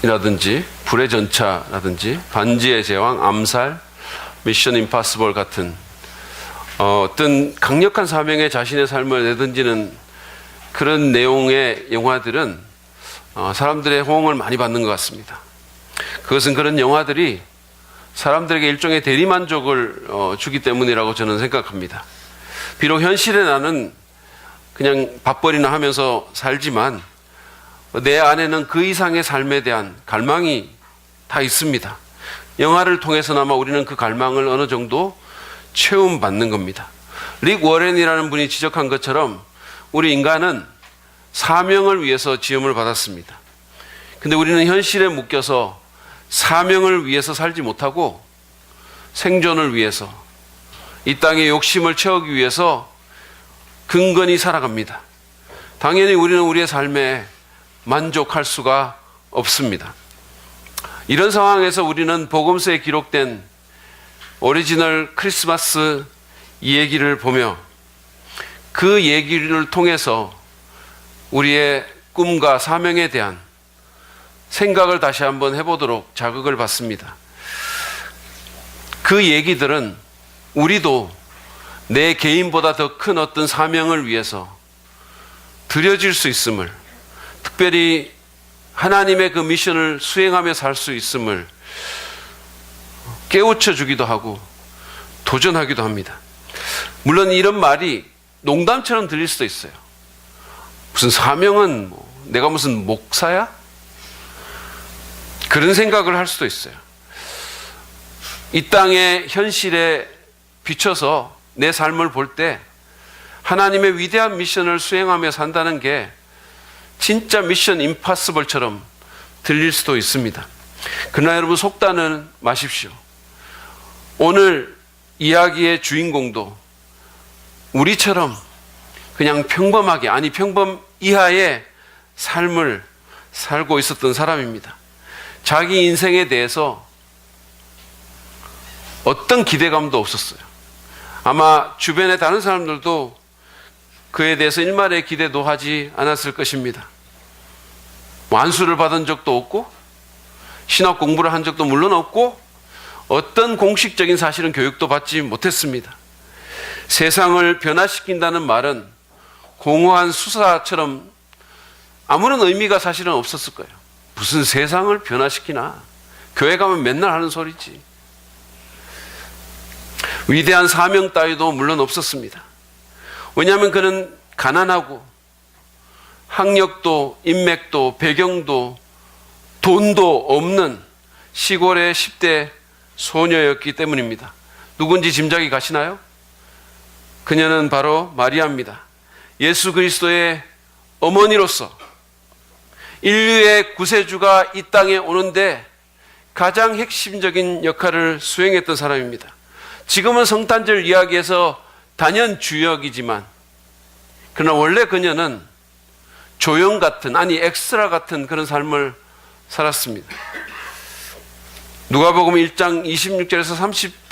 미션이라든지 불의 전차라든지 반지의 제왕, 암살, 미션 임파서블 같은 어떤 강력한 사명에 자신의 삶을 내던지는 그런 내용의 영화들은 사람들의 호응을 많이 받는 것 같습니다. 그것은 그런 영화들이 사람들에게 일종의 대리만족을 주기 때문이라고 저는 생각합니다. 비록 현실에 나는 그냥 밥벌이나 하면서 살지만 내 안에는 그 이상의 삶에 대한 갈망이 다 있습니다. 영화를 통해서나마 우리는 그 갈망을 어느 정도 체험받는 겁니다. 릭 워렌이라는 분이 지적한 것처럼 우리 인간은 사명을 위해서 지음을 받았습니다. 근데 우리는 현실에 묶여서 사명을 위해서 살지 못하고 생존을 위해서 이 땅의 욕심을 채우기 위해서 근근히 살아갑니다. 당연히 우리는 우리의 삶에 만족할 수가 없습니다. 이런 상황에서 우리는 복음서에 기록된 오리지널 크리스마스 얘기를 보며 그 얘기를 통해서 우리의 꿈과 사명에 대한 생각을 다시 한번 해보도록 자극을 받습니다. 그 얘기들은 우리도 내 개인보다 더 큰 어떤 사명을 위해서 드려질 수 있음을, 특별히 하나님의 그 미션을 수행하며 살 수 있음을 깨우쳐 주기도 하고 도전하기도 합니다. 물론 이런 말이 농담처럼 들릴 수도 있어요. 무슨 사명은 내가 무슨 목사야? 그런 생각을 할 수도 있어요. 이 땅의 현실에 비춰서 내 삶을 볼 때 하나님의 위대한 미션을 수행하며 산다는 게 진짜 미션 임파서블처럼 들릴 수도 있습니다. 그러나 여러분 속단은 마십시오. 오늘 이야기의 주인공도 우리처럼 그냥 평범하게, 아니 평범 이하의 삶을 살고 있었던 사람입니다. 자기 인생에 대해서 어떤 기대감도 없었어요. 아마 주변의 다른 사람들도 그에 대해서 일말의 기대도 하지 않았을 것입니다. 안수를 받은 적도 없고 신학 공부를 한 적도 물론 없고 어떤 공식적인 사실은 교육도 받지 못했습니다. 세상을 변화시킨다는 말은 공허한 수사처럼 아무런 의미가 사실은 없었을 거예요. 무슨 세상을 변화시키나? 교회 가면 맨날 하는 소리지. 위대한 사명 따위도 물론 없었습니다. 왜냐하면 그는 가난하고 학력도 인맥도 배경도 돈도 없는 시골의 10대 소녀였기 때문입니다. 누군지 짐작이 가시나요? 그녀는 바로 마리아입니다. 예수 그리스도의 어머니로서 인류의 구세주가 이 땅에 오는데 가장 핵심적인 역할을 수행했던 사람입니다. 지금은 성탄절 이야기에서 단연 주역이지만 그러나 원래 그녀는 조형 같은, 아니 엑스트라 같은 그런 삶을 살았습니다. 누가복음 1장 26절에서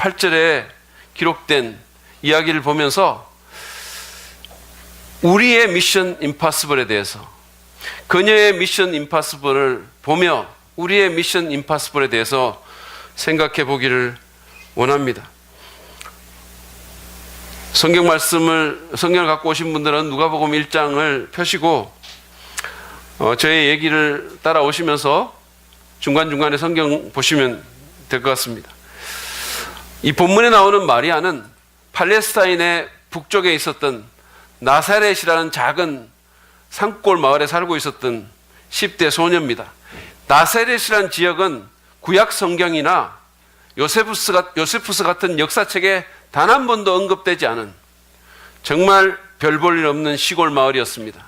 38절에 기록된 이야기를 보면서 우리의 미션 임파서블에 대해서, 그녀의 미션 임파서블을 보며 우리의 미션 임파서블에 대해서 생각해 보기를 원합니다. 성경을 갖고 오신 분들은 누가복음 1장을 펴시고 저의 얘기를 따라오시면서 중간중간에 성경 보시면 될 것 같습니다. 이 본문에 나오는 마리아는 팔레스타인의 북쪽에 있었던 나사렛이라는 작은 산골 마을에 살고 있었던 10대 소녀입니다. 나사렛이라는 지역은 구약 성경이나 요세푸스 같은 역사책에 단 한 번도 언급되지 않은 정말 별 볼 일 없는 시골 마을이었습니다.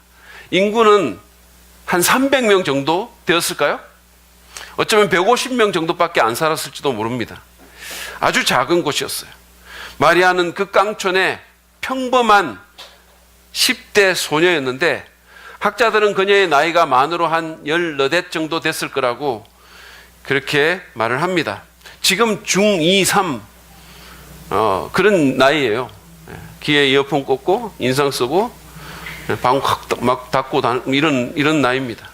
인구는 한 300명 정도 되었을까요? 어쩌면 150명 정도밖에 안 살았을지도 모릅니다. 아주 작은 곳이었어요. 마리아는 그 깡촌에 평범한 10대 소녀였는데 학자들은 그녀의 나이가 만으로 한 18 정도 됐을 거라고 그렇게 말을 합니다. 지금 중2, 3 그런 나이예요. 귀에 이어폰 꽂고 인상 쓰고 방 막 닫고 이런 나이입니다.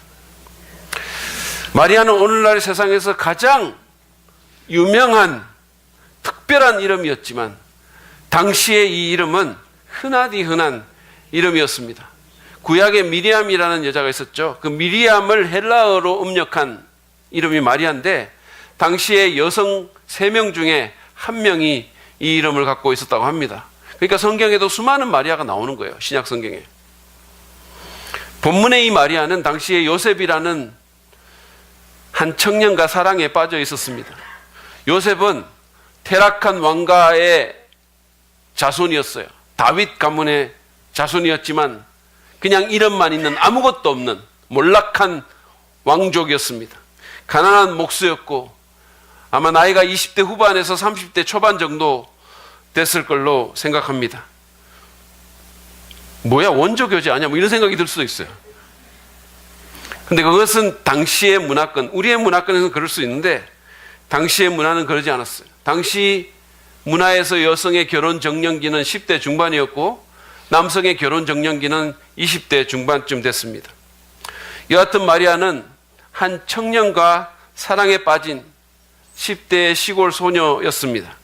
마리아는 오늘날 세상에서 가장 유명한 특별한 이름이었지만 당시의 이 이름은 흔하디 흔한 이름이었습니다. 구약에 미리암이라는 여자가 있었죠. 그 미리암을 헬라어로 음력한 이름이 마리아인데 당시에 여성 3명 중에 1명이 이 이름을 갖고 있었다고 합니다. 그러니까 성경에도 수많은 마리아가 나오는 거예요. 신약 성경에. 본문의 이 마리아는 당시에 요셉이라는 한 청년과 사랑에 빠져 있었습니다. 요셉은 태락한 왕가의 자손이었어요. 다윗 가문의 자손이었지만 그냥 이름만 있는 아무것도 없는 몰락한 왕족이었습니다. 가난한 목수였고 아마 나이가 20대 후반에서 30대 초반 정도 됐을 걸로 생각합니다. 뭐야 원조교제 아니야? 뭐 이런 생각이 들 수도 있어요. 근데 그것은 당시의 문화권, 우리의 문화권에서는 그럴 수 있는데 당시의 문화는 그러지 않았어요. 당시 문화에서 여성의 결혼 정년기는 10대 중반이었고 남성의 결혼 정년기는 20대 중반쯤 됐습니다. 여하튼 마리아는 한 청년과 사랑에 빠진 10대의 시골 소녀였습니다.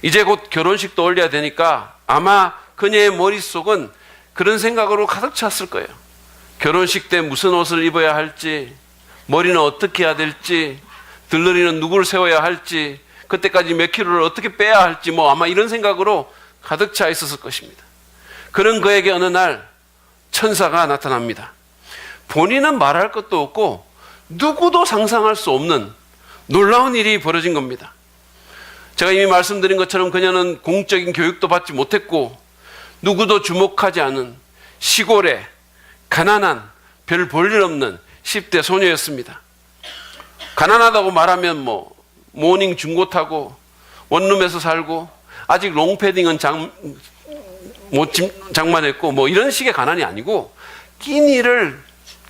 이제 곧 결혼식도 올려야 되니까 아마 그녀의 머릿속은 그런 생각으로 가득 찼을 거예요. 결혼식 때 무슨 옷을 입어야 할지, 머리는 어떻게 해야 될지, 들러리는 누구를 세워야 할지, 그때까지 몇 킬로를 어떻게 빼야 할지 뭐 아마 이런 생각으로 가득 차 있었을 것입니다. 그런 그에게 어느 날 천사가 나타납니다. 본인은 말할 것도 없고 누구도 상상할 수 없는 놀라운 일이 벌어진 겁니다. 제가 이미 말씀드린 것처럼 그녀는 공적인 교육도 받지 못했고 누구도 주목하지 않은 시골에 가난한 별 볼일 없는 10대 소녀였습니다. 가난하다고 말하면 뭐 모닝 중고 타고 원룸에서 살고 아직 롱패딩은 장만했고 뭐 이런 식의 가난이 아니고 끼니를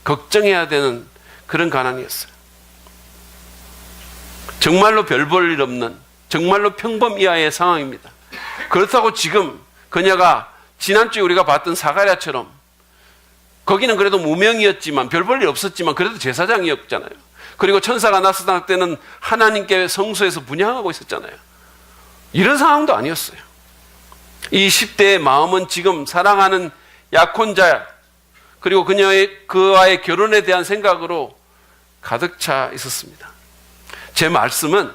걱정해야 되는 그런 가난이었어요. 정말로 별 볼 일 없는 정말로 평범 이하의 상황입니다. 그렇다고 지금 그녀가 지난주에 우리가 봤던 사가랴처럼 거기는 그래도 무명이었지만 별 볼 일 없었지만 그래도 제사장이었잖아요. 그리고 천사가 나타날 때는 하나님께 성소에서 분향하고 있었잖아요. 이런 상황도 아니었어요. 이 10대의 마음은 지금 사랑하는 약혼자 그리고 그와의 결혼에 대한 생각으로 가득 차 있었습니다. 제 말씀은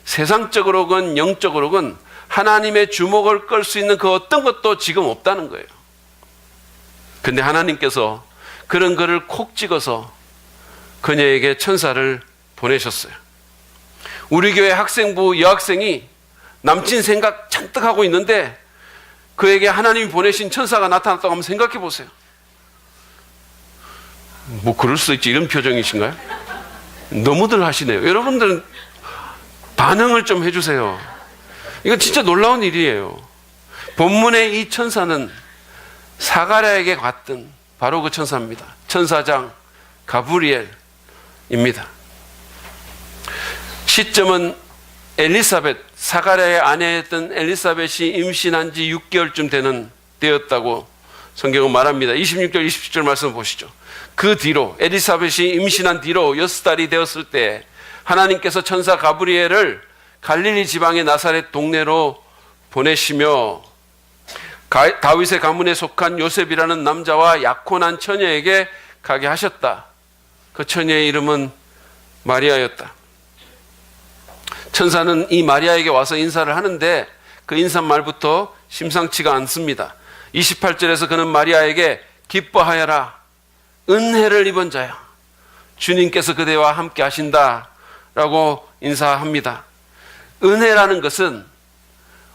세상적으로건 영적으로건 하나님의 주목을 끌 수 있는 그 어떤 것도 지금 없다는 거예요. 근데 하나님께서 그런 글을 콕 찍어서 그녀에게 천사를 보내셨어요. 우리 교회 학생부 여학생이 남친 생각 잔뜩 하고 있는데 그에게 하나님이 보내신 천사가 나타났다고 한번 생각해 보세요. 뭐 그럴 수 있지 이런 표정이신가요? 너무들 하시네요. 여러분들은 반응을 좀 해주세요. 이거 진짜 놀라운 일이에요. 본문의 이 천사는 사가랴에게 갔던 바로 그 천사입니다. 천사장 가브리엘입니다. 시점은 엘리사벳, 사가랴의 아내였던 엘리사벳이 임신한 지 6개월쯤 되었다고 성경은 말합니다. 26절, 27절 말씀 보시죠. 그 뒤로 엘리사벳이 임신한 뒤로 6달이 되었을 때 하나님께서 천사 가브리엘을 갈릴리 지방의 나사렛 동네로 보내시며 다윗의 가문에 속한 요셉이라는 남자와 약혼한 처녀에게 가게 하셨다. 그 처녀의 이름은 마리아였다. 천사는 이 마리아에게 와서 인사를 하는데 그 인사말부터 심상치가 않습니다. 28절에서 그는 마리아에게 기뻐하여라. 은혜를 입은 자야. 주님께서 그대와 함께 하신다. 라고 인사합니다. 은혜라는 것은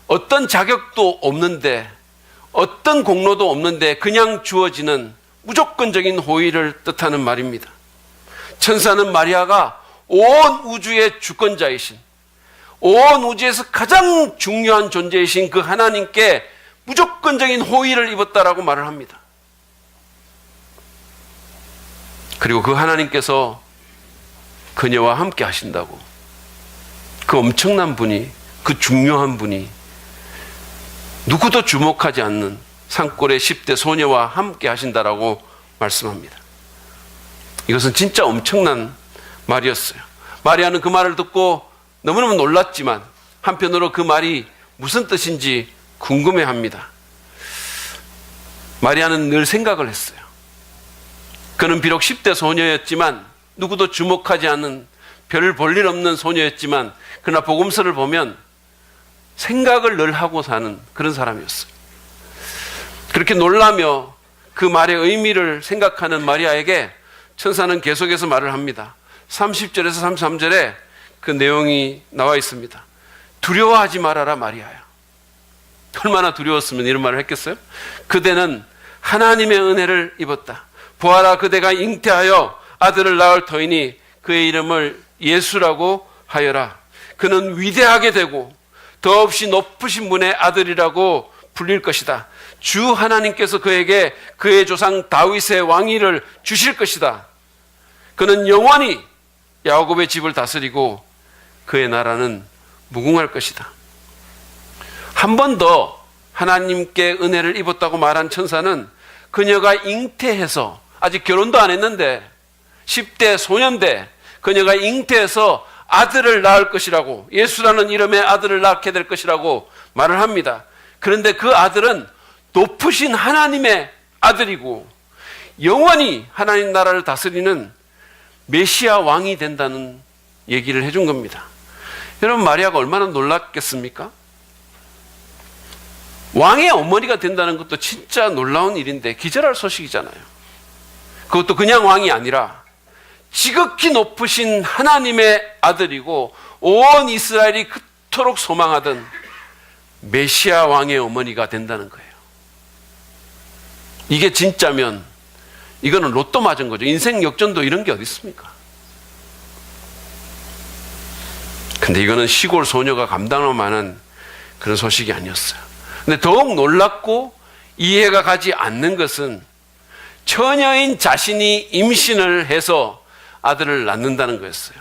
어떤 자격도 없는데 어떤 공로도 없는데 그냥 주어지는 무조건적인 호의를 뜻하는 말입니다. 천사는 마리아가 온 우주의 주권자이신 온 우주에서 가장 중요한 존재이신 그 하나님께 무조건적인 호의를 입었다라고 말을 합니다. 그리고 그 하나님께서 그녀와 함께 하신다고. 그 엄청난 분이, 그 중요한 분이 누구도 주목하지 않는 산골의 10대 소녀와 함께 하신다라고 말씀합니다. 이것은 진짜 엄청난 말이었어요. 마리아는 그 말을 듣고 너무너무 놀랐지만 한편으로 그 말이 무슨 뜻인지 궁금해합니다. 마리아는 늘 생각을 했어요. 그는 비록 10대 소녀였지만 누구도 주목하지 않는 별 볼 일 없는 소녀였지만 그러나 복음서를 보면 생각을 늘 하고 사는 그런 사람이었어요. 그렇게 놀라며 그 말의 의미를 생각하는 마리아에게 천사는 계속해서 말을 합니다. 30절에서 33절에 그 내용이 나와 있습니다. 두려워하지 말아라 마리아야. 얼마나 두려웠으면 이런 말을 했겠어요? 그대는 하나님의 은혜를 입었다. 보아라, 그대가 잉태하여 아들을 낳을 터이니 그의 이름을 예수라고 하여라. 그는 위대하게 되고 더없이 높으신 분의 아들이라고 불릴 것이다. 주 하나님께서 그에게 그의 조상 다윗의 왕위를 주실 것이다. 그는 영원히 야곱의 집을 다스리고 그의 나라는 무궁할 것이다. 한 번 더 하나님께 은혜를 입었다고 말한 천사는 그녀가 잉태해서 아직 결혼도 안 했는데 10대 소년대 그녀가 잉태해서 아들을 낳을 것이라고, 예수라는 이름의 아들을 낳게 될 것이라고 말을 합니다. 그런데 그 아들은 높으신 하나님의 아들이고 영원히 하나님 나라를 다스리는 메시아 왕이 된다는 얘기를 해준 겁니다. 여러분, 마리아가 얼마나 놀랐겠습니까? 왕의 어머니가 된다는 것도 진짜 놀라운 일인데 기절할 소식이잖아요. 그것도 그냥 왕이 아니라 지극히 높으신 하나님의 아들이고 온 이스라엘이 그토록 소망하던 메시아 왕의 어머니가 된다는 거예요. 이게 진짜면 이거는 로또 맞은 거죠. 인생 역전도 이런 게 어디 있습니까? 근데 이거는 시골 소녀가 감당할 만한 그런 소식이 아니었어요. 근데 더욱 놀랍고 이해가 가지 않는 것은 처녀인 자신이 임신을 해서 아들을 낳는다는 거였어요.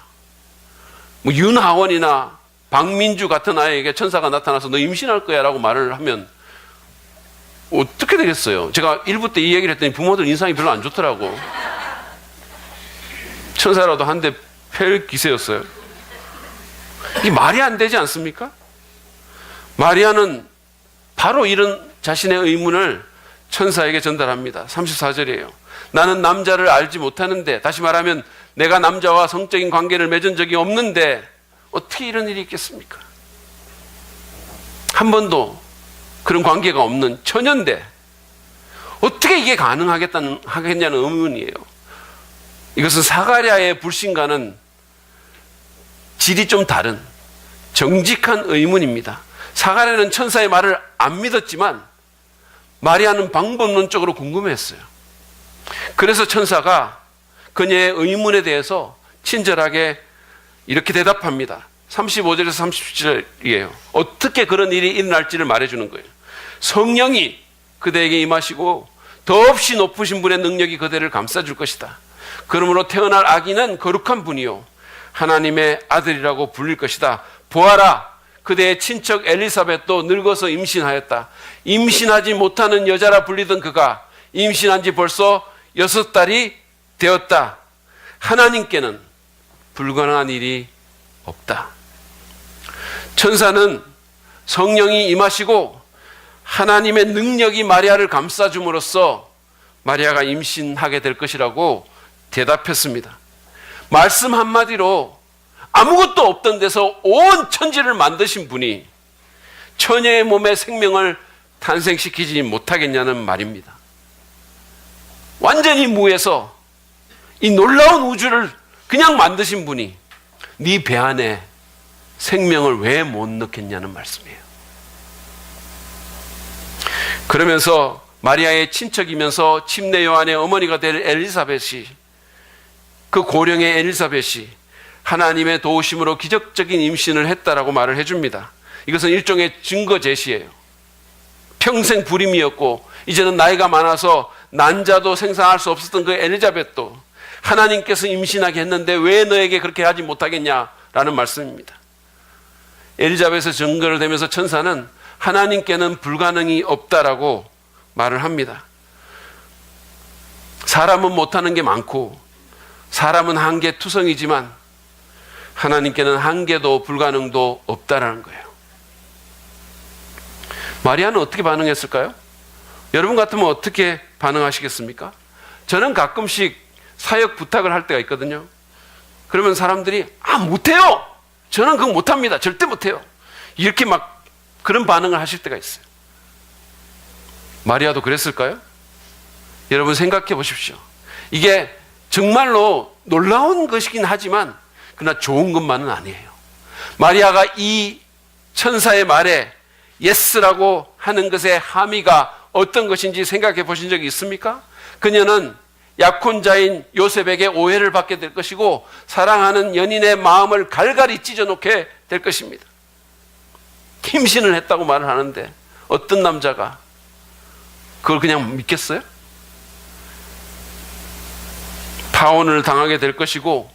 뭐 윤하원이나 박민주 같은 아이에게 천사가 나타나서 너 임신할 거야 라고 말을 하면 어떻게 되겠어요? 제가 1부 때 이 얘기를 했더니 부모들 인상이 별로 안 좋더라고. 천사라도 한 대 팰 기세였어요. 이게 말이 안 되지 않습니까? 마리아는 바로 이런 자신의 의문을 천사에게 전달합니다. 34절이에요. 나는 남자를 알지 못하는데, 다시 말하면 내가 남자와 성적인 관계를 맺은 적이 없는데 어떻게 이런 일이 있겠습니까? 한 번도 그런 관계가 없는 처녀인데 어떻게 이게 가능하겠냐는 의문이에요. 이것은 사가랴의 불신과는 질이 좀 다른 정직한 의문입니다. 사가랴는 천사의 말을 안 믿었지만 마리아는 방법론적으로 궁금했어요. 그래서 천사가 그녀의 의문에 대해서 친절하게 이렇게 대답합니다. 35절에서 37절이에요. 어떻게 그런 일이 일어날지를 말해주는 거예요. 성령이 그대에게 임하시고 더없이 높으신 분의 능력이 그대를 감싸줄 것이다. 그러므로 태어날 아기는 거룩한 분이요 하나님의 아들이라고 불릴 것이다. 보아라, 그대의 친척 엘리사벳도 늙어서 임신하였다. 임신하지 못하는 여자라 불리던 그가 임신한 지 벌써 6달이 되었다. 하나님께는 불가능한 일이 없다. 천사는 성령이 임하시고 하나님의 능력이 마리아를 감싸줌으로써 마리아가 임신하게 될 것이라고 대답했습니다. 말씀 한마디로 아무것도 없던 데서 온 천지를 만드신 분이 처녀의 몸에 생명을 탄생시키지 못하겠냐는 말입니다. 완전히 무에서 이 놀라운 우주를 그냥 만드신 분이 네 배 안에 생명을 왜 못 넣겠냐는 말씀이에요. 그러면서 마리아의 친척이면서 침례 요한의 어머니가 될 엘리사벳이, 그 고령의 엘리사벳이 하나님의 도우심으로 기적적인 임신을 했다라고 말을 해줍니다. 이것은 일종의 증거 제시예요. 평생 불임이었고 이제는 나이가 많아서 난자도 생산할 수 없었던 그 엘리자벳도 하나님께서 임신하게 했는데 왜 너에게 그렇게 하지 못하겠냐라는 말씀입니다. 엘리자벳의 증거를 대면서 천사는 하나님께는 불가능이 없다라고 말을 합니다. 사람은 못하는 게 많고 사람은 한계투성이지만 하나님께는 한계도 불가능도 없다라는 거예요. 마리아는 어떻게 반응했을까요? 여러분 같으면 어떻게 반응하시겠습니까? 저는 가끔씩 사역 부탁을 할 때가 있거든요. 그러면 사람들이 못해요. 저는 그거 못합니다. 절대 못해요. 이렇게 막 그런 반응을 하실 때가 있어요. 마리아도 그랬을까요? 여러분 생각해 보십시오. 이게 정말로 놀라운 것이긴 하지만 그러나 좋은 것만은 아니에요. 마리아가 이 천사의 말에 예스라고 하는 것의 함의가 어떤 것인지 생각해 보신 적이 있습니까? 그녀는 약혼자인 요셉에게 오해를 받게 될 것이고 사랑하는 연인의 마음을 갈갈이 찢어놓게 될 것입니다. 임신을 했다고 말을 하는데 어떤 남자가 그걸 그냥 믿겠어요? 파혼을 당하게 될 것이고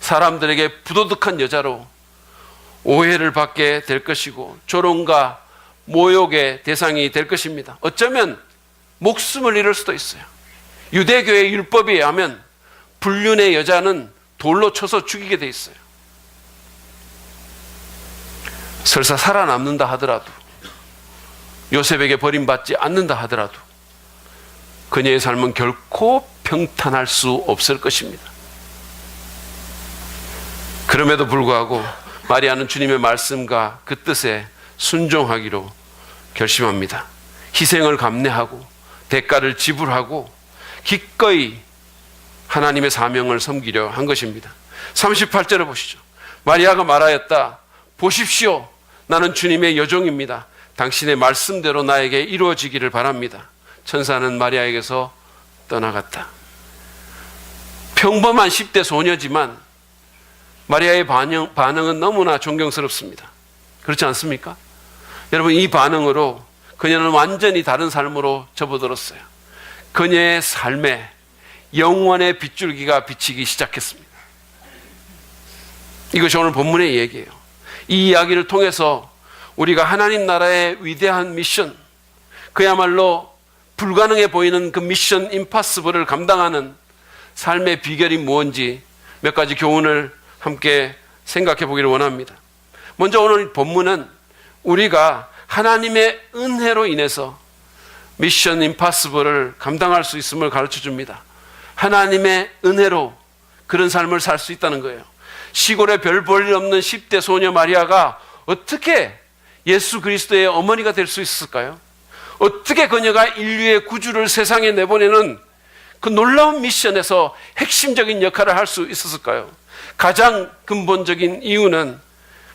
사람들에게 부도덕한 여자로 오해를 받게 될 것이고 조롱과 모욕의 대상이 될 것입니다. 어쩌면 목숨을 잃을 수도 있어요. 유대교의 율법에 의하면 불륜의 여자는 돌로 쳐서 죽이게 돼 있어요. 설사 살아남는다 하더라도, 요셉에게 버림받지 않는다 하더라도 그녀의 삶은 결코 평탄할 수 없을 것입니다. 그럼에도 불구하고 마리아는 주님의 말씀과 그 뜻에 순종하기로 결심합니다. 희생을 감내하고 대가를 지불하고 기꺼이 하나님의 사명을 섬기려 한 것입니다. 38절을 보시죠. 마리아가 말하였다. 보십시오. 나는 주님의 여종입니다. 당신의 말씀대로 나에게 이루어지기를 바랍니다. 천사는 마리아에게서 떠나갔다. 평범한 10대 소녀지만 마리아의 반응은 너무나 존경스럽습니다. 그렇지 않습니까? 여러분, 이 반응으로 그녀는 완전히 다른 삶으로 접어들었어요. 그녀의 삶에 영원의 빗줄기가 비치기 시작했습니다. 이것이 오늘 본문의 얘기예요. 이 이야기를 통해서 우리가 하나님 나라의 위대한 미션, 그야말로 불가능해 보이는 그 미션 임파서블을 감당하는 삶의 비결이 무엇인지 몇 가지 교훈을 함께 생각해 보기를 원합니다. 먼저 오늘 본문은 우리가 하나님의 은혜로 인해서 미션 임파서블을 감당할 수 있음을 가르쳐 줍니다. 하나님의 은혜로 그런 삶을 살 수 있다는 거예요. 시골에 별 볼 일 없는 10대 소녀 마리아가 어떻게 예수 그리스도의 어머니가 될 수 있었을까요? 어떻게 그녀가 인류의 구주를 세상에 내보내는 그 놀라운 미션에서 핵심적인 역할을 할 수 있었을까요? 가장 근본적인 이유는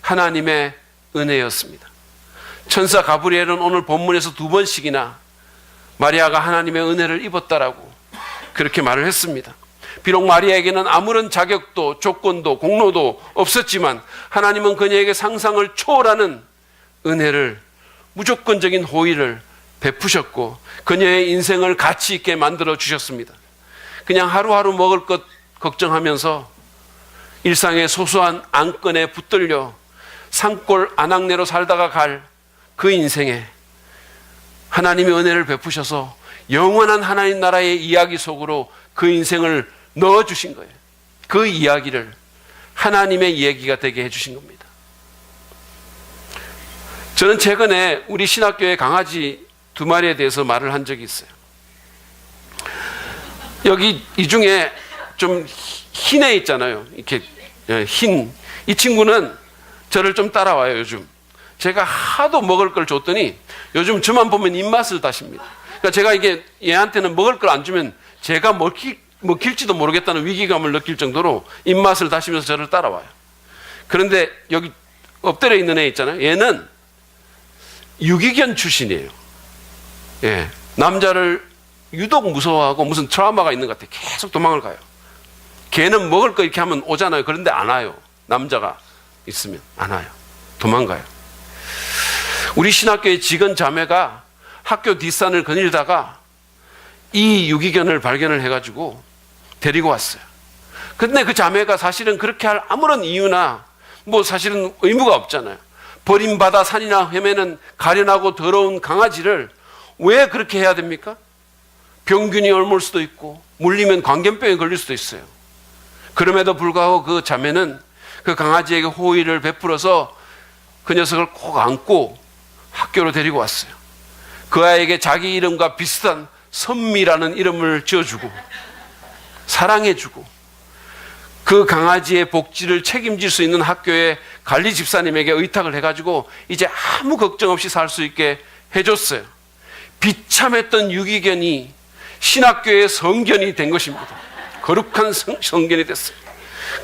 하나님의 은혜였습니다. 천사 가브리엘은 오늘 본문에서 2번씩이나 마리아가 하나님의 은혜를 입었다라고 그렇게 말을 했습니다. 비록 마리아에게는 아무런 자격도 조건도 공로도 없었지만 하나님은 그녀에게 상상을 초월하는 은혜를, 무조건적인 호의를 베푸셨고 그녀의 인생을 가치 있게 만들어 주셨습니다. 그냥 하루하루 먹을 것 걱정하면서 일상의 소소한 안건에 붙들려 산골 아낙네로 살다가 갈 그 인생에 하나님의 은혜를 베푸셔서 영원한 하나님 나라의 이야기 속으로 그 인생을 넣어주신 거예요. 그 이야기를 하나님의 이야기가 되게 해주신 겁니다. 저는 최근에 우리 신학교의 강아지 2마리에 대해서 말을 한 적이 있어요. 여기 이 중에 좀 흰 애 있잖아요. 이렇게 흰. 이 친구는 저를 좀 따라와요, 요즘. 제가 하도 먹을 걸 줬더니 요즘 저만 보면 입맛을 다십니다. 그러니까 제가 이게 얘한테는 먹을 걸 안 주면 제가 먹힐지도 모르겠다는 위기감을 느낄 정도로 입맛을 다시면서 저를 따라와요. 그런데 여기 엎드려 있는 애 있잖아요. 얘는 유기견 출신이에요. 예, 남자를 유독 무서워하고 무슨 트라우마가 있는 것 같아요. 계속 도망을 가요. 걔는 먹을 거 이렇게 하면 오잖아요. 그런데 안 와요. 남자가 있으면 안 와요. 도망가요. 우리 신학교의 직원 자매가 학교 뒷산을 거닐다가 이 유기견을 발견을 해가지고 데리고 왔어요. 근데 그 자매가 사실은 그렇게 할 아무런 이유나 뭐 사실은 의무가 없잖아요. 버림받아 산이나 헤매는 가련하고 더러운 강아지를 왜 그렇게 해야 됩니까? 병균이 옮을 수도 있고 물리면 광견병에 걸릴 수도 있어요. 그럼에도 불구하고 그 자매는 그 강아지에게 호의를 베풀어서 그 녀석을 꼭 안고 학교로 데리고 왔어요. 그 아이에게 자기 이름과 비슷한 선미라는 이름을 지어주고 사랑해주고 그 강아지의 복지를 책임질 수 있는 학교에 관리 집사님에게 의탁을 해가지고 이제 아무 걱정 없이 살 수 있게 해줬어요. 비참했던 유기견이 신학교의 성견이 된 것입니다. 거룩한 성견이 됐어요.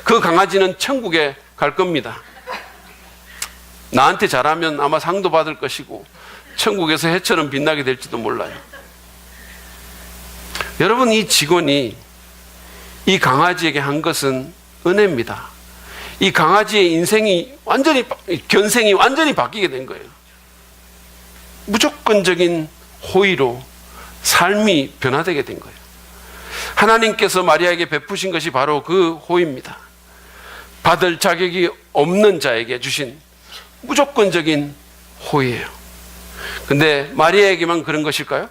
그 강아지는 천국에 갈 겁니다. 나한테 잘하면 아마 상도 받을 것이고 천국에서 해처럼 빛나게 될지도 몰라요. 여러분, 이 직원이 이 강아지에게 한 것은 은혜입니다. 이 강아지의 인생이 견생이 완전히 바뀌게 된 거예요. 무조건적인 호의로 삶이 변화되게 된 거예요. 하나님께서 마리아에게 베푸신 것이 바로 그 호의입니다. 받을 자격이 없는 자에게 주신 무조건적인 호의예요. 근데 마리아에게만 그런 것일까요?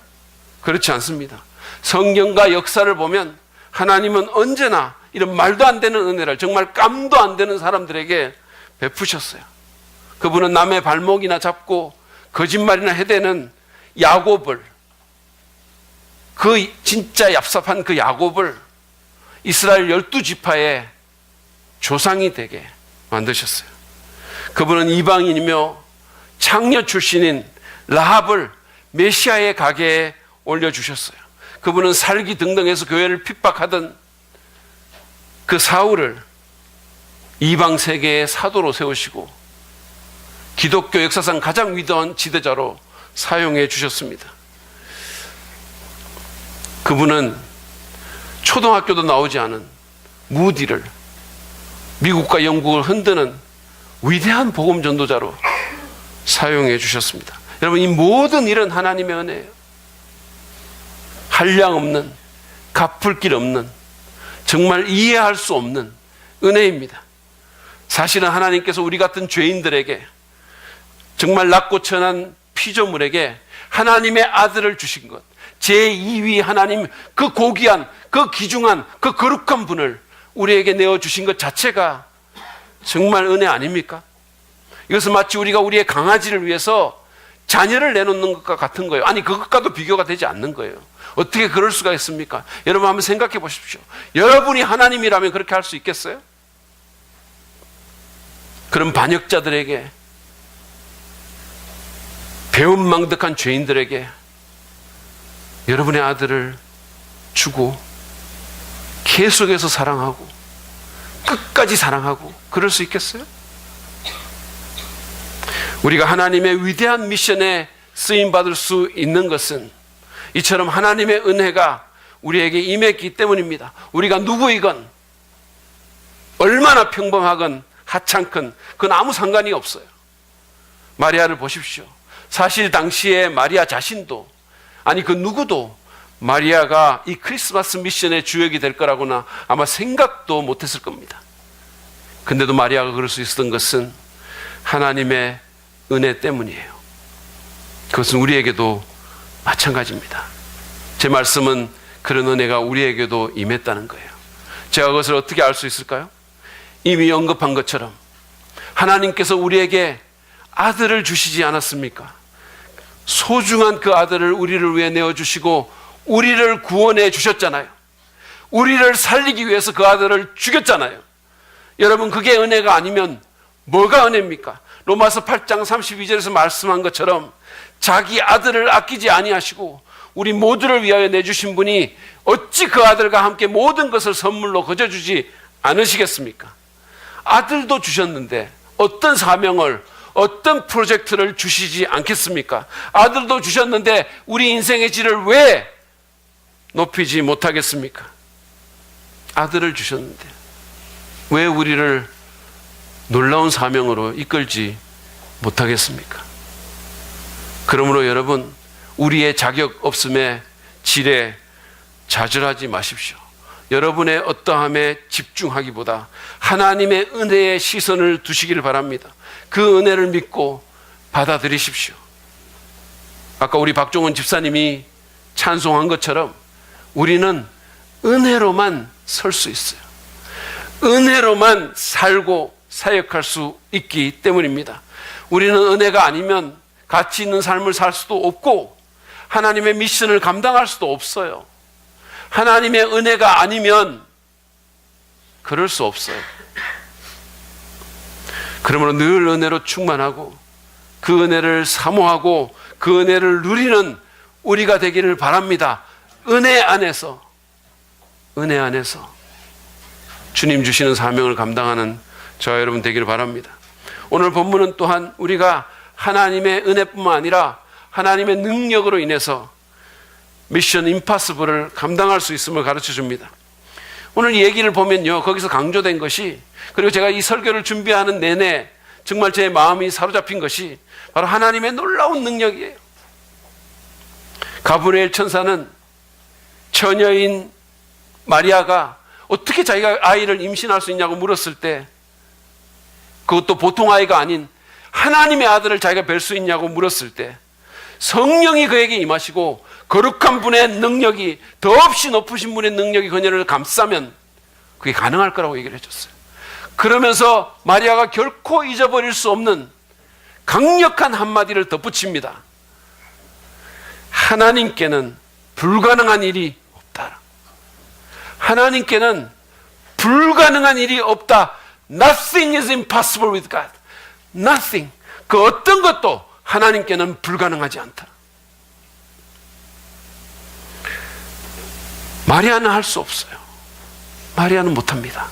그렇지 않습니다. 성경과 역사를 보면 하나님은 언제나 이런 말도 안 되는 은혜를 정말 깜도 안 되는 사람들에게 베푸셨어요. 그분은 남의 발목이나 잡고 거짓말이나 해대는 야곱을, 그 진짜 얍삽한 그 야곱을 이스라엘 12지파의 조상이 되게 만드셨어요. 그분은 이방인이며 창녀 출신인 라합을 메시아의 가게에 올려주셨어요. 그분은 살기 등등해서 교회를 핍박하던 그 사울을 이방 세계의 사도로 세우시고 기독교 역사상 가장 위대한 지도자로 사용해 주셨습니다. 그분은 초등학교도 나오지 않은 무디를 미국과 영국을 흔드는 위대한 복음 전도자로 사용해 주셨습니다. 여러분, 이 모든 일은 하나님의 은혜예요. 한량 없는, 갚을 길 없는, 정말 이해할 수 없는 은혜입니다. 사실은 하나님께서 우리 같은 죄인들에게, 정말 낮고 천한 피조물에게 하나님의 아들을 주신 것, 제2위 하나님, 그 고귀한, 그 귀중한, 그 거룩한 분을 우리에게 내어주신 것 자체가 정말 은혜 아닙니까? 이것은 마치 우리가 우리의 강아지를 위해서 자녀를 내놓는 것과 같은 거예요. 아니, 그것과도 비교가 되지 않는 거예요. 어떻게 그럴 수가 있습니까? 여러분 한번 생각해 보십시오. 여러분이 하나님이라면 그렇게 할 수 있겠어요? 그런 반역자들에게, 배은망덕한 죄인들에게 여러분의 아들을 주고 계속해서 사랑하고 끝까지 사랑하고 그럴 수 있겠어요? 우리가 하나님의 위대한 미션에 쓰임받을 수 있는 것은 이처럼 하나님의 은혜가 우리에게 임했기 때문입니다. 우리가 누구이건 얼마나 평범하건 하찮건 그건 아무 상관이 없어요. 마리아를 보십시오. 사실 당시에 마리아 자신도, 아니 그 누구도 마리아가 이 크리스마스 미션의 주역이 될 거라고는 아마 생각도 못했을 겁니다. 근데도 마리아가 그럴 수 있었던 것은 하나님의 은혜 때문이에요. 그것은 우리에게도 마찬가지입니다. 제 말씀은 그런 은혜가 우리에게도 임했다는 거예요. 제가 그것을 어떻게 알 수 있을까요? 이미 언급한 것처럼 하나님께서 우리에게 아들을 주시지 않았습니까? 소중한 그 아들을 우리를 위해 내어주시고 우리를 구원해 주셨잖아요. 우리를 살리기 위해서 그 아들을 죽였잖아요. 여러분, 그게 은혜가 아니면 뭐가 은혜입니까? 로마서 8장 32절에서 말씀한 것처럼 자기 아들을 아끼지 아니하시고 우리 모두를 위하여 내주신 분이 어찌 그 아들과 함께 모든 것을 선물로 거저주지 않으시겠습니까? 아들도 주셨는데 어떤 사명을, 어떤 프로젝트를 주시지 않겠습니까? 아들도 주셨는데 우리 인생의 질을 왜 높이지 못하겠습니까? 아들을 주셨는데 왜 우리를 놀라운 사명으로 이끌지 못하겠습니까? 그러므로 여러분, 우리의 자격 없음의 질에 좌절하지 마십시오. 여러분의 어떠함에 집중하기보다 하나님의 은혜의 시선을 두시기를 바랍니다. 그 은혜를 믿고 받아들이십시오. 아까 우리 박종원 집사님이 찬송한 것처럼 우리는 은혜로만 설 수 있어요. 은혜로만 살고 사역할 수 있기 때문입니다. 우리는 은혜가 아니면 가치 있는 삶을 살 수도 없고 하나님의 미션을 감당할 수도 없어요. 하나님의 은혜가 아니면 그럴 수 없어요. 그러므로 늘 은혜로 충만하고 그 은혜를 사모하고 그 은혜를 누리는 우리가 되기를 바랍니다. 은혜 안에서 주님 주시는 사명을 감당하는 저와 여러분 되기를 바랍니다. 오늘 본문은 또한 우리가 하나님의 은혜뿐만 아니라 하나님의 능력으로 인해서 미션 임파서블을 감당할 수 있음을 가르쳐 줍니다. 오늘 이 얘기를 보면요, 거기서 강조된 것이, 그리고 제가 이 설교를 준비하는 내내 정말 제 마음이 사로잡힌 것이 바로 하나님의 놀라운 능력이에요. 가브리엘 천사는 처녀인 마리아가 어떻게 자기가 아이를 임신할 수 있냐고 물었을 때, 그것도 보통 아이가 아닌 하나님의 아들을 자기가 뵐 수 있냐고 물었을 때 성령이 그에게 임하시고 거룩한 분의 능력이, 더없이 높으신 분의 능력이 그녀를 감싸면 그게 가능할 거라고 얘기를 해줬어요. 그러면서 마리아가 결코 잊어버릴 수 없는 강력한 한마디를 덧붙입니다. 하나님께는 불가능한 일이 없다. 하나님께는 불가능한 일이 없다. Nothing is impossible with God. Nothing. 그 어떤 것도 하나님께는 불가능하지 않다. 마리아는 할 수 없어요. 마리아는 못합니다.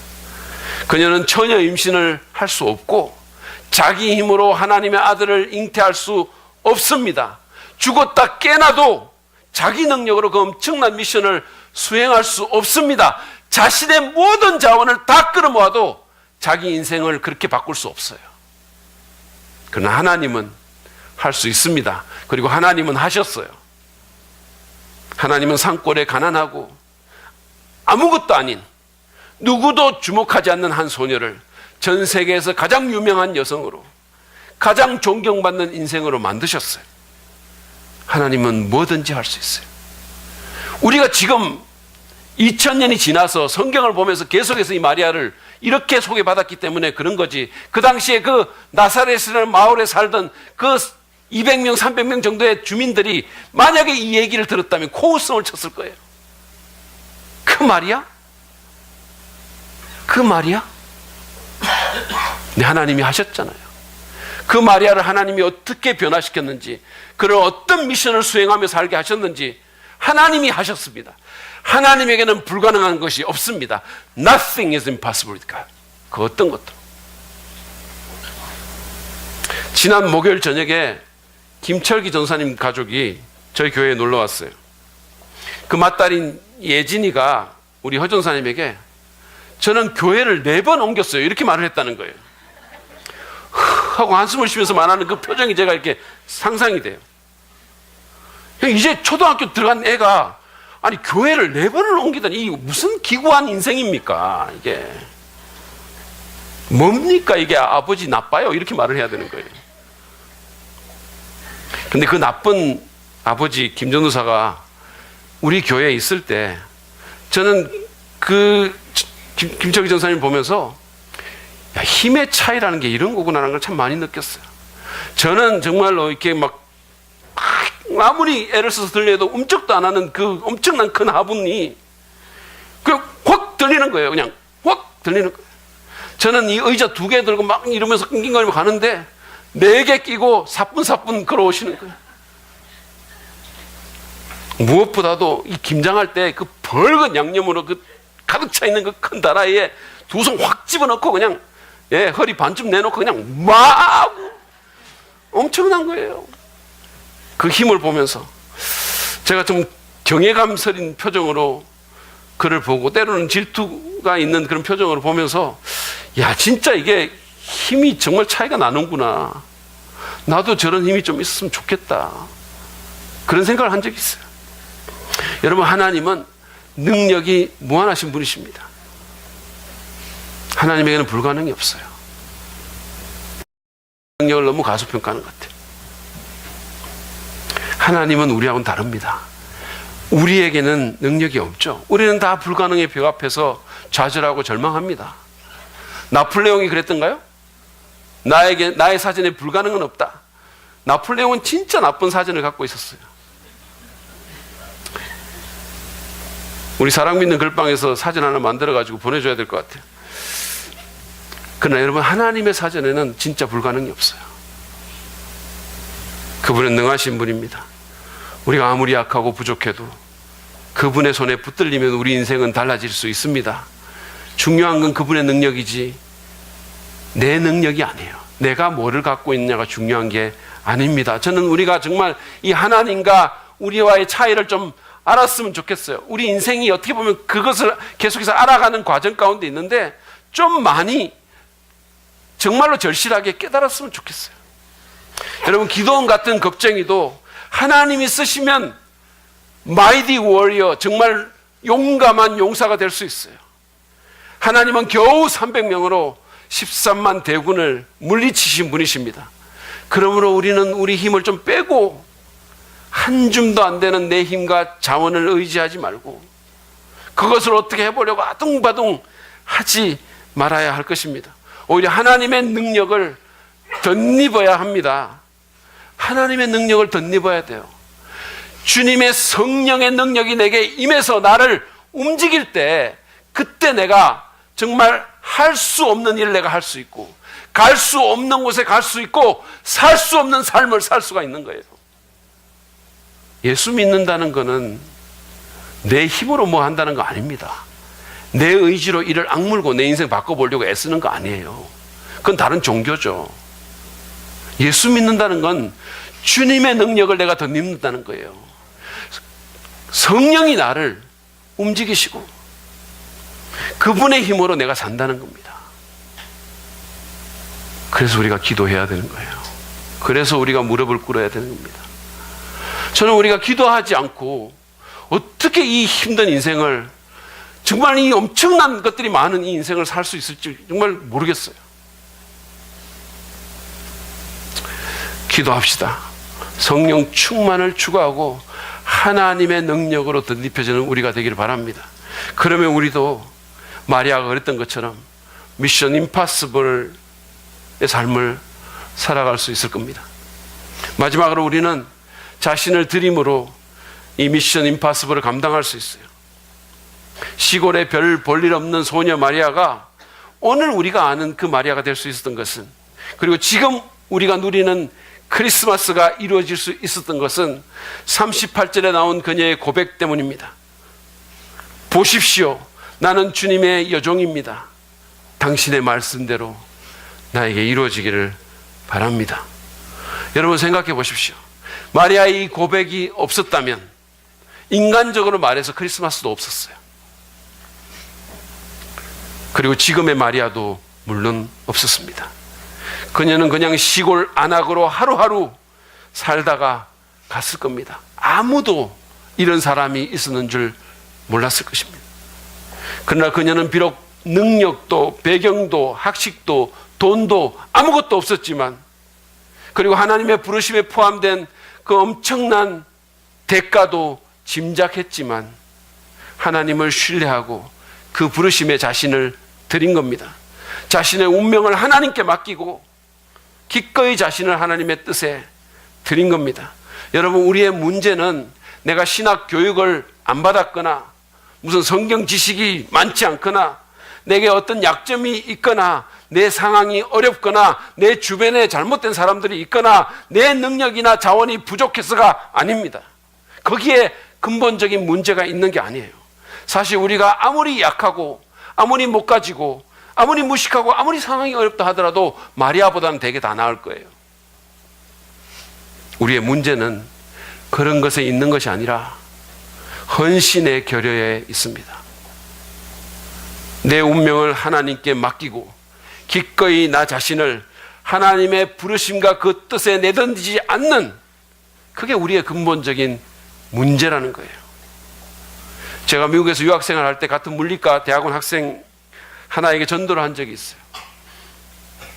그녀는 처녀 임신을 할 수 없고 자기 힘으로 하나님의 아들을 잉태할 수 없습니다. 죽었다 깨나도 자기 능력으로 그 엄청난 미션을 수행할 수 없습니다. 자신의 모든 자원을 다 끌어모아도 자기 인생을 그렇게 바꿀 수 없어요. 그러나 하나님은 할 수 있습니다. 그리고 하나님은 하셨어요. 하나님은 산골에 가난하고 아무것도 아닌, 누구도 주목하지 않는 한 소녀를 전 세계에서 가장 유명한 여성으로, 가장 존경받는 인생으로 만드셨어요. 하나님은 뭐든지 할 수 있어요. 우리가 지금 2000년이 지나서 성경을 보면서 계속해서 이 마리아를 이렇게 소개받았기 때문에 그런 거지, 그 당시에 그 나사렛이라는 마을에 살던 그 200명, 300명 정도의 주민들이 만약에 이 얘기를 들었다면 코웃음을 쳤을 거예요. 그 말이야? 그 말이야? 네, 하나님이 하셨잖아요. 그 마리아를 하나님이 어떻게 변화시켰는지, 그를 어떤 미션을 수행하며 살게 하셨는지 하나님이 하셨습니다. 하나님에게는 불가능한 것이 없습니다. Nothing is impossible with God. 그 어떤 것도. 지난 목요일 저녁에 김철기 전사님 가족이 저희 교회에 놀러 왔어요. 그 맏딸인 예진이가 우리 허 전사님에게 저는 교회를 4번 옮겼어요, 이렇게 말을 했다는 거예요. 하고 한숨을 쉬면서 말하는 그 표정이 제가 이렇게 상상이 돼요. 이제 초등학교 들어간 애가 아니 교회를 4번을 옮기다니, 이게 무슨 기구한 인생입니까? 이게 뭡니까? 이게 아버지 나빠요, 이렇게 말을 해야 되는 거예요. 근데 그 나쁜 아버지 김전도사가 우리 교회에 있을 때 저는 그 김철기 전사님 보면서 야, 힘의 차이라는 게 이런 거구나라는 걸 참 많이 느꼈어요. 저는 정말로 이렇게 막 아무리 애를 써서 들려도 움쩍도 안 하는 그 엄청난 큰 화분이 그 확 들리는 거예요. 그냥 확 들리는 거예요. 저는 이 의자 2개 들고 막 이러면서 낑낑거리며 가는데 4개 끼고 사뿐사뿐 걸어오시는 거예요. 무엇보다도 이 김장할 때 그 벌건 양념으로 그 가득 차 있는 그 큰 다라이에 2 손 확 집어넣고 그냥 허리 반쯤 내놓고 그냥 막 엄청난 거예요. 그 힘을 보면서 제가 좀 경외감 서린 표정으로 그를 보고, 때로는 질투가 있는 그런 표정으로 보면서 야, 진짜 이게 힘이 정말 차이가 나는구나. 나도 저런 힘이 좀 있었으면 좋겠다. 그런 생각을 한 적이 있어요. 여러분, 하나님은 능력이 무한하신 분이십니다. 하나님에게는 불가능이 없어요. 능력을 너무 가소평가하는 것 같아요. 하나님은 우리하고는 다릅니다. 우리에게는 능력이 없죠. 우리는 다 불가능의 벽 앞에서 좌절하고 절망합니다. 나폴레옹이 그랬던가요? 나의 사전에 불가능은 없다. 나폴레옹은 진짜 나쁜 사전을 갖고 있었어요. 우리 사랑 믿는 글방에서 사전 하나 만들어가지고 보내줘야 될 것 같아요. 그러나 여러분, 하나님의 사전에는 진짜 불가능이 없어요. 그분은 능하신 분입니다. 우리가 아무리 약하고 부족해도 그분의 손에 붙들리면 우리 인생은 달라질 수 있습니다. 중요한 건 그분의 능력이지 내 능력이 아니에요. 내가 뭐를 갖고 있느냐가 중요한 게 아닙니다. 저는 우리가 정말 이 하나님과 우리와의 차이를 좀 알았으면 좋겠어요. 우리 인생이 어떻게 보면 그것을 계속해서 알아가는 과정 가운데 있는데 좀 많이 정말로 절실하게 깨달았으면 좋겠어요. 여러분, 기도원 같은 겁쟁이도 하나님이 쓰시면 마이티 워리어, 정말 용감한 용사가 될 수 있어요. 하나님은 겨우 300명으로 13만 대군을 물리치신 분이십니다. 그러므로 우리는 우리 힘을 좀 빼고 한 줌도 안 되는 내 힘과 자원을 의지하지 말고 그것을 어떻게 해보려고 아둥바둥 하지 말아야 할 것입니다. 오히려 하나님의 능력을 덧입어야 합니다. 하나님의 능력을 덧입어야 돼요. 주님의 성령의 능력이 내게 임해서 나를 움직일 때 그때 내가 정말 할 수 없는 일을 내가 할 수 있고 갈 수 없는 곳에 갈 수 있고 살 수 없는 삶을 살 수가 있는 거예요. 예수 믿는다는 것은 내 힘으로 뭐 한다는 거 아닙니다. 내 의지로 이를 악물고 내 인생 바꿔보려고 애쓰는 거 아니에요. 그건 다른 종교죠. 예수 믿는다는 건 주님의 능력을 내가 덧입는다는 거예요. 성령이 나를 움직이시고 그분의 힘으로 내가 산다는 겁니다. 그래서 우리가 기도해야 되는 거예요. 그래서 우리가 무릎을 꿇어야 되는 겁니다. 저는 우리가 기도하지 않고 어떻게 이 힘든 인생을, 정말 이 엄청난 것들이 많은 이 인생을 살 수 있을지 정말 모르겠어요. 기도합시다. 성령 충만을 추구하고 하나님의 능력으로 덧입혀지는 우리가 되기를 바랍니다. 그러면 우리도 마리아가 그랬던 것처럼 미션 임파서블의 삶을 살아갈 수 있을 겁니다. 마지막으로 우리는 자신을 드림으로 이 미션 임파서블을 감당할 수 있어요. 시골에 별 볼일 없는 소녀 마리아가 오늘 우리가 아는 그 마리아가 될 수 있었던 것은, 그리고 지금 우리가 누리는 크리스마스가 이루어질 수 있었던 것은 38절에 나온 그녀의 고백 때문입니다. 보십시오. 나는 주님의 여종입니다. 당신의 말씀대로 나에게 이루어지기를 바랍니다. 여러분 생각해 보십시오. 마리아의 이 고백이 없었다면 인간적으로 말해서 크리스마스도 없었어요. 그리고 지금의 마리아도 물론 없었습니다. 그녀는 그냥 시골 안악으로 하루하루 살다가 갔을 겁니다. 아무도 이런 사람이 있었는 줄 몰랐을 것입니다. 그러나 그녀는 비록 능력도 배경도 학식도 돈도 아무것도 없었지만, 그리고 하나님의 부르심에 포함된 그 엄청난 대가도 짐작했지만 하나님을 신뢰하고 그 부르심에 자신을 드린 겁니다. 자신의 운명을 하나님께 맡기고 기꺼이 자신을 하나님의 뜻에 드린 겁니다. 여러분, 우리의 문제는 내가 신학 교육을 안 받았거나 무슨 성경 지식이 많지 않거나 내게 어떤 약점이 있거나 내 상황이 어렵거나 내 주변에 잘못된 사람들이 있거나 내 능력이나 자원이 부족해서가 아닙니다. 거기에 근본적인 문제가 있는 게 아니에요. 사실 우리가 아무리 약하고 아무리 못 가지고 아무리 무식하고 아무리 상황이 어렵다 하더라도 마리아보다는 되게 다 나을 거예요. 우리의 문제는 그런 것에 있는 것이 아니라 헌신의 결여에 있습니다. 내 운명을 하나님께 맡기고 기꺼이 나 자신을 하나님의 부르심과 그 뜻에 내던지지 않는, 그게 우리의 근본적인 문제라는 거예요. 제가 미국에서 유학생활 할 때 같은 물리과 대학원 학생 하나에게 전도를 한 적이 있어요.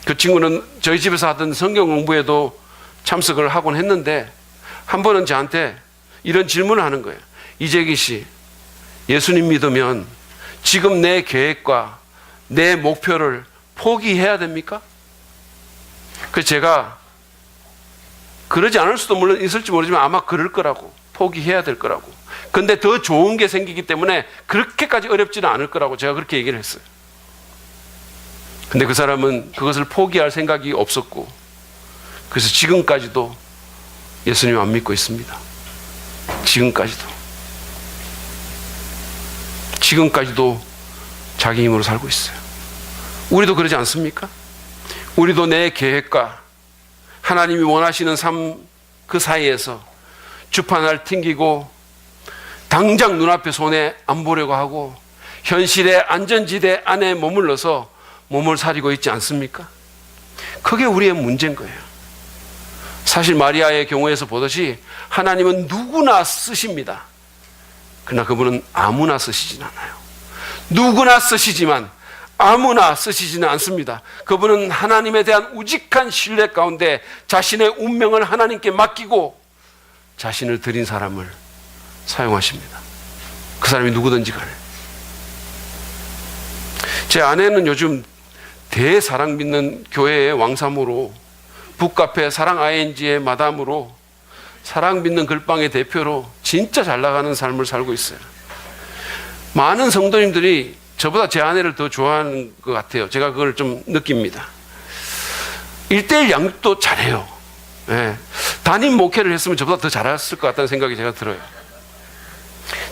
그 친구는 저희 집에서 하던 성경 공부에도 참석을 하곤 했는데 한 번은 저한테 이런 질문을 하는 거예요. 이재기 씨, 예수님 믿으면 지금 내 계획과 내 목표를 포기해야 됩니까? 그래서 제가 그러지 않을 수도 물론 있을지 모르지만 아마 그럴 거라고, 포기해야 될 거라고. 근데 더 좋은 게 생기기 때문에 그렇게까지 어렵지는 않을 거라고 제가 그렇게 얘기를 했어요. 근데 그 사람은 그것을 포기할 생각이 없었고, 그래서 지금까지도 예수님 안 믿고 있습니다. 지금까지도 자기 힘으로 살고 있어요. 우리도 그러지 않습니까? 우리도 내 계획과 하나님이 원하시는 삶 그 사이에서 주판을 튕기고 당장 눈앞에 손에 안 보려고 하고 현실의 안전지대 안에 머물러서 몸을 사리고 있지 않습니까? 그게 우리의 문제인 거예요. 사실 마리아의 경우에서 보듯이 하나님은 누구나 쓰십니다. 그러나 그분은 아무나 쓰시진 않아요. 누구나 쓰시지만 아무나 쓰시지는 않습니다. 그분은 하나님에 대한 우직한 신뢰 가운데 자신의 운명을 하나님께 맡기고 자신을 드린 사람을 사용하십니다. 그 사람이 누구든지 간에. 제 아내는 요즘 대사랑 믿는 교회의 왕사모로, 북카페 사랑 ING의 마담으로, 사랑 믿는 글방의 대표로 진짜 잘 나가는 삶을 살고 있어요. 많은 성도님들이 저보다 제 아내를 더 좋아하는 것 같아요. 제가 그걸 좀 느낍니다. 1:1 양육도 잘해요. 네. 담임 목회를 했으면 저보다 더 잘했을 것 같다는 생각이 제가 들어요.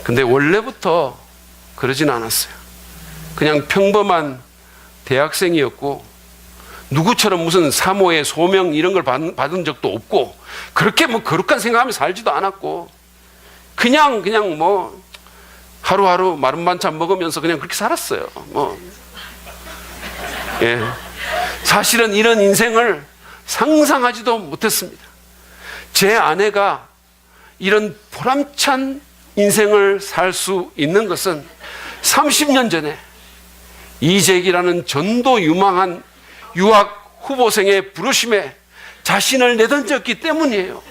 근데 원래부터 그러진 않았어요. 그냥 평범한 대학생이었고 누구처럼 무슨 사모의 소명 이런 걸 받은 적도 없고 그렇게 뭐 거룩한 생각하며 살지도 않았고 그냥 뭐 하루하루 마른 반찬 먹으면서 그냥 그렇게 살았어요. 예. 사실은 이런 인생을 상상하지도 못했습니다. 제 아내가 이런 보람찬 인생을 살 수 있는 것은 30년 전에 이재기라는 전도 유망한 유학 후보생의 부르심에 자신을 내던졌기 때문이에요.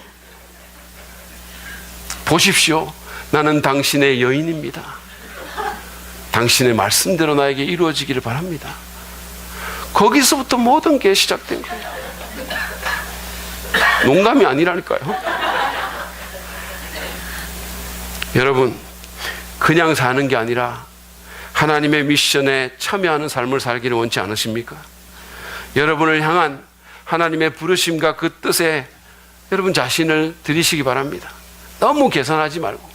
보십시오. 나는 당신의 여인입니다. 당신의 말씀대로 나에게 이루어지기를 바랍니다. 거기서부터 모든 게 시작된 거예요. 농담이 아니라니까요. 여러분, 그냥 사는 게 아니라 하나님의 미션에 참여하는 삶을 살기를 원치 않으십니까? 여러분을 향한 하나님의 부르심과 그 뜻에 여러분 자신을 드리시기 바랍니다. 너무 계산하지 말고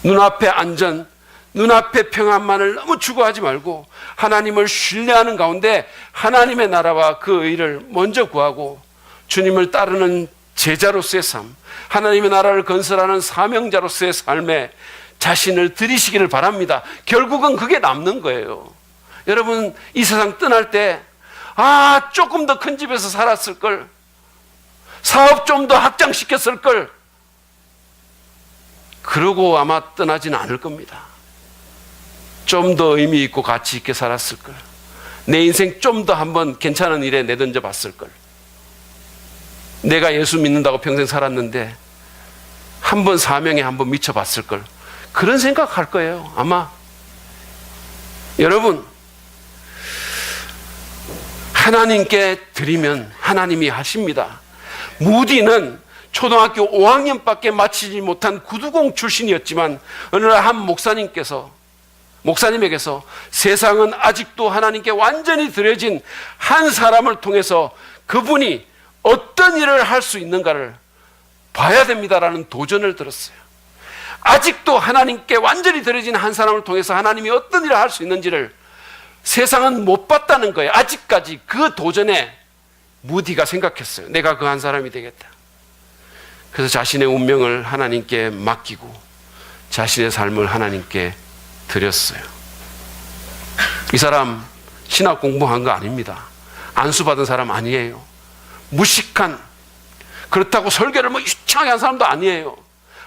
눈앞의 안전, 눈앞의 평안만을 너무 추구하지 말고 하나님을 신뢰하는 가운데 하나님의 나라와 그 의를 먼저 구하고 주님을 따르는 제자로서의 삶, 하나님의 나라를 건설하는 사명자로서의 삶에 자신을 들이시기를 바랍니다. 결국은 그게 남는 거예요. 여러분, 이 세상 떠날 때 조금 더 큰 집에서 살았을 걸, 사업 좀 더 확장시켰을 걸, 그러고 아마 떠나지는 않을 겁니다. 좀 더 의미 있고 가치 있게 살았을 걸, 내 인생 좀 더 한번 괜찮은 일에 내던져 봤을 걸, 내가 예수 믿는다고 평생 살았는데 한번 사명에 한번 미쳐봤을 걸, 그런 생각할 거예요. 아마 여러분, 하나님께 드리면 하나님이 하십니다. 무디는 초등학교 5학년밖에 마치지 못한 구두공 출신이었지만 어느 날 한 목사님에게서 세상은 아직도 하나님께 완전히 드려진 한 사람을 통해서 그분이 어떤 일을 할 수 있는가를 봐야 됩니다라는 도전을 들었어요. 아직도 하나님께 완전히 드려진 한 사람을 통해서 하나님이 어떤 일을 할 수 있는지를 세상은 못 봤다는 거예요. 아직까지 그 도전에 무디가 생각했어요. 내가 그 한 사람이 되겠다. 그래서 자신의 운명을 하나님께 맡기고 자신의 삶을 하나님께 드렸어요. 이 사람 신학 공부한 거 아닙니다. 안수받은 사람 아니에요. 무식한, 그렇다고 설교를 유창하게 한 사람도 아니에요.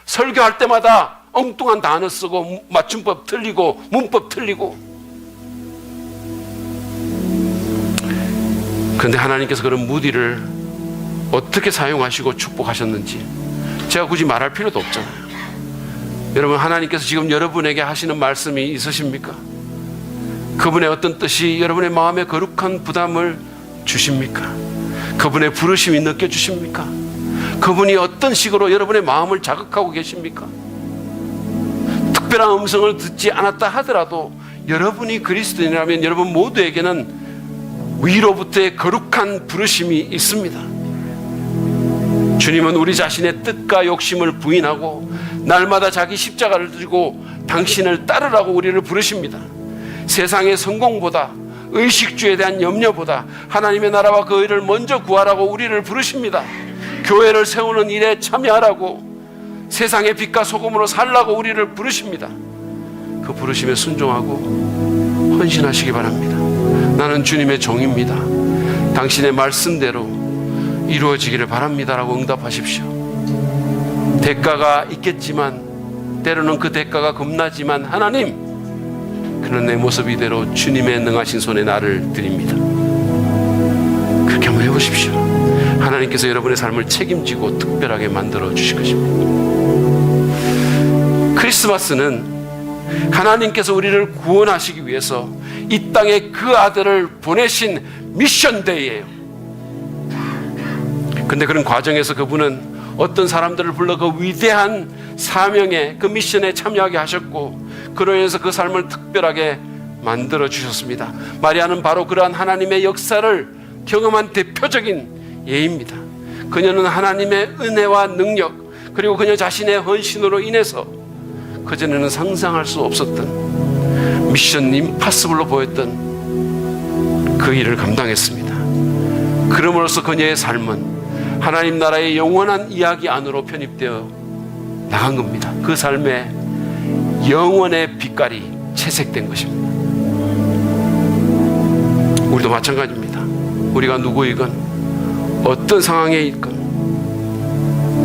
설교할 때마다 엉뚱한 단어 쓰고 맞춤법 틀리고 문법 틀리고. 그런데 하나님께서 그런 무디를 어떻게 사용하시고 축복하셨는지 제가 굳이 말할 필요도 없잖아요. 여러분, 하나님께서 지금 여러분에게 하시는 말씀이 있으십니까? 그분의 어떤 뜻이 여러분의 마음에 거룩한 부담을 주십니까? 그분의 부르심이 느껴지십니까? 그분이 어떤 식으로 여러분의 마음을 자극하고 계십니까? 특별한 음성을 듣지 않았다 하더라도 여러분이 그리스도인이라면 여러분 모두에게는 위로부터의 거룩한 부르심이 있습니다. 주님은 우리 자신의 뜻과 욕심을 부인하고 날마다 자기 십자가를 들고 당신을 따르라고 우리를 부르십니다. 세상의 성공보다, 의식주에 대한 염려보다 하나님의 나라와 그 의를 먼저 구하라고 우리를 부르십니다. 교회를 세우는 일에 참여하라고, 세상의 빛과 소금으로 살라고 우리를 부르십니다. 그 부르심에 순종하고 헌신하시기 바랍니다. 나는 주님의 종입니다. 당신의 말씀대로 이루어지기를 바랍니다라고 응답하십시오. 대가가 있겠지만, 때로는 그 대가가 겁나지만, 하나님, 그런 내 모습 이대로 주님의 능하신 손에 나를 드립니다. 그렇게 한번 해보십시오. 하나님께서 여러분의 삶을 책임지고 특별하게 만들어 주실 것입니다. 크리스마스는 하나님께서 우리를 구원하시기 위해서 이 땅에 그 아들을 보내신 미션데이예요. 근데 그런 과정에서 그분은 어떤 사람들을 불러 그 위대한 사명에, 그 미션에 참여하게 하셨고, 그로 인해서 그 삶을 특별하게 만들어 주셨습니다. 마리아는 바로 그러한 하나님의 역사를 경험한 대표적인 예입니다. 그녀는 하나님의 은혜와 능력, 그리고 그녀 자신의 헌신으로 인해서 그전에는 상상할 수 없었던 미션 임파서블로 보였던 그 일을 감당했습니다. 그럼으로써 그녀의 삶은 하나님 나라의 영원한 이야기 안으로 편입되어 나간 겁니다. 그 삶에 영원의 빛깔이 채색된 것입니다. 우리도 마찬가지입니다. 우리가 누구이건 어떤 상황에 있건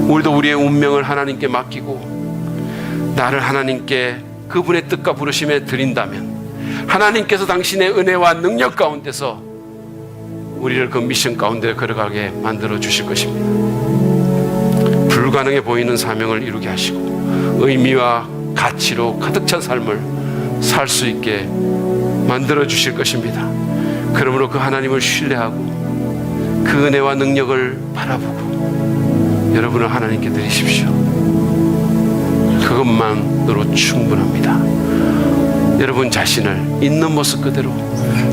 우리도 우리의 운명을 하나님께 맡기고 나를 하나님께 그분의 뜻과 부르심에 드린다면 하나님께서 당신의 은혜와 능력 가운데서 우리를 그 미션 가운데 걸어가게 만들어 주실 것입니다. 불가능해 보이는 사명을 이루게 하시고 의미와 가치로 가득 찬 삶을 살 수 있게 만들어 주실 것입니다. 그러므로 그 하나님을 신뢰하고 그 은혜와 능력을 바라보고 여러분을 하나님께 드리십시오. 그것만으로 충분합니다. 여러분 자신을 있는 모습 그대로,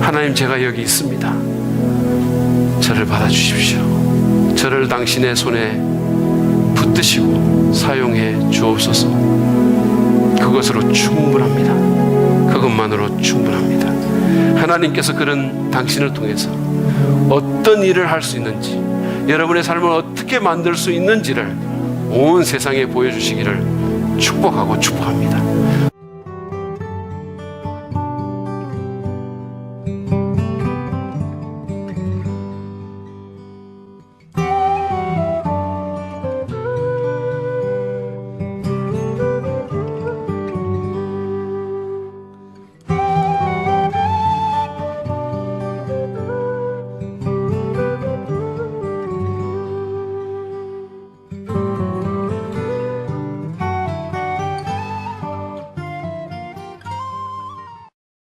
하나님 제가 여기 있습니다, 저를 받아주십시오. 저를 당신의 손에 붙드시고 사용해 주옵소서. 그것으로 충분합니다. 그것만으로 충분합니다. 하나님께서 그런 당신을 통해서 어떤 일을 할 수 있는지, 여러분의 삶을 어떻게 만들 수 있는지를 온 세상에 보여주시기를 축복하고 축복합니다.